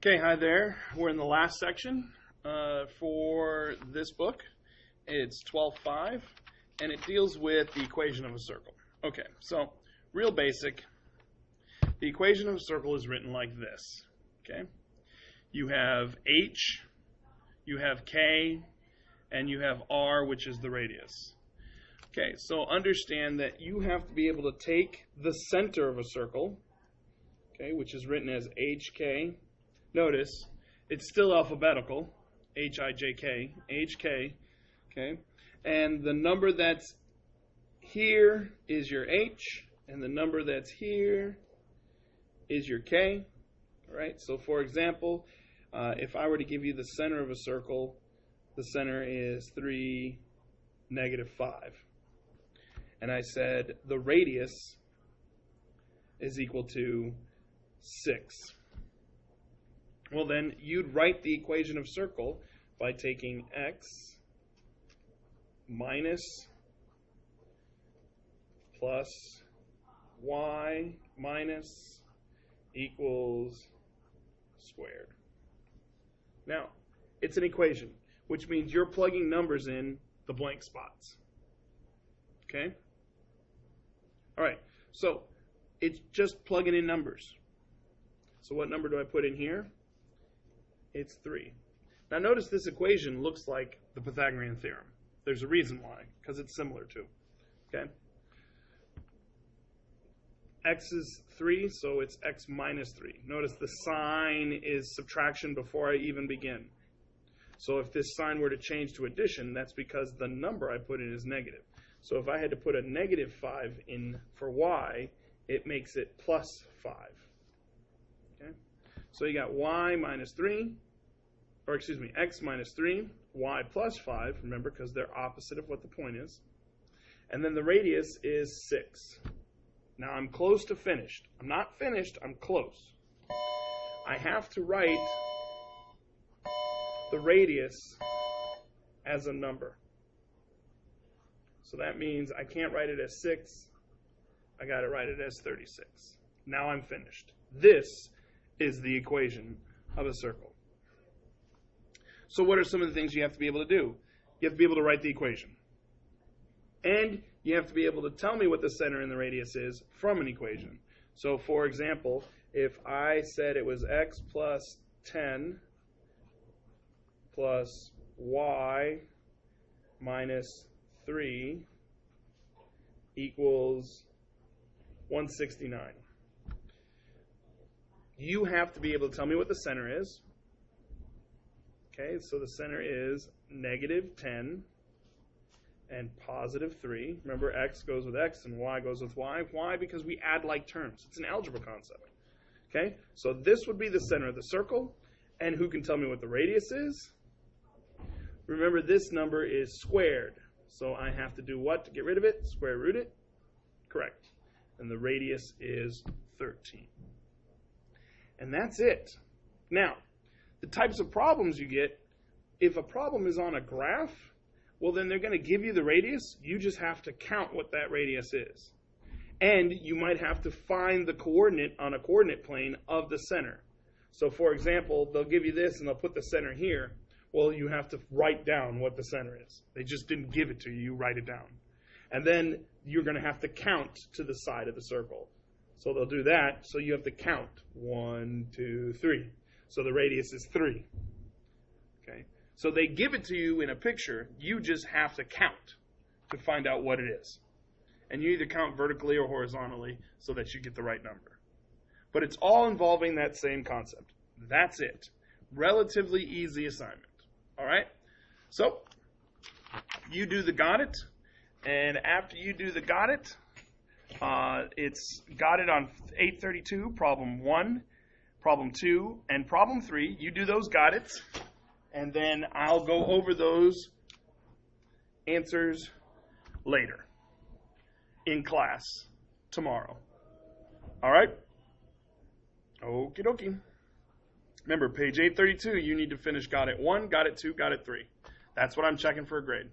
Okay, hi there. We're in the last section for this book. It's 12.5, and it deals with the equation of a circle. Okay, so real basic. The equation of a circle is written like this. Okay, you have h, you have k, and you have r, which is the radius. Okay, so understand that you have to be able to take the center of a circle, okay, which is written as hk. Notice, it's still alphabetical, H-I-J-K, H-K, okay? And the number that's here is your H, and the number that's here is your K, all right? So, for example, if I were to give you the center of a circle, the center is 3, -5. And I said the radius is equal to 6. Well, then you'd write the equation of circle by taking x minus plus y minus equals squared. Now, it's an equation, which means you're plugging numbers in the blank spots. Okay? All right, so it's just plugging in numbers. So what number do I put in here? It's 3. Now notice this equation looks like the Pythagorean theorem. There's a reason why, because it's similar to. Okay? X is 3, so it's x minus 3. Notice the sign is subtraction before I even begin. So if this sign were to change to addition, that's because the number I put in is negative. So if I had to put a -5 in for y, it makes it plus 5. Okay? So you got y minus 3, or excuse me, x minus 3, y plus 5, remember, because they're opposite of what the point is. And then the radius is 6. Now I'm close to finished. I'm not finished, I'm close. I have to write the radius as a number. So that means I can't write it as 6, I got to write it as 36. Now I'm finished. This is the equation of a circle. So what are some of the things you have to be able to do? You have to be able to write the equation. And you have to be able to tell me what the center and the radius is from an equation. So for example, if I said it was x plus 10 plus y minus 3 equals 169. You have to be able to tell me what the center is. Okay, so the center is -10 and positive 3. Remember, x goes with x and y goes with y. Why? Because we add like terms. It's an algebra concept. Okay, so this would be the center of the circle. And who can tell me what the radius is? Remember, this number is squared. So I have to do what to get rid of it? Square root it? Correct. And the radius is 13. And that's it. Now, the types of problems you get, if a problem is on a graph, well, then they're going to give you the radius. You just have to count what that radius is. And you might have to find the coordinate on a coordinate plane of the center. So, for example, they'll give you this and they'll put the center here. Well, you have to write down what the center is. They just didn't give it to you. You write it down. And then you're going to have to count to the side of the circle. So they'll do that. So you have to count 1, 2, 3. So the radius is 3. Okay. So they give it to you in a picture. You just have to count to find out what it is. And you either count vertically or horizontally so that you get the right number. But it's all involving that same concept. That's it. Relatively easy assignment. All right? So you do the got it. And after you do the got it, it's got it on 832, problem 1, problem 2, and problem 3. You do those got it's, and then I'll go over those answers later in class tomorrow. All right? Okie dokie. Remember, page 832, you need to finish got it 1, got it 2, got it 3. That's what I'm checking for a grade.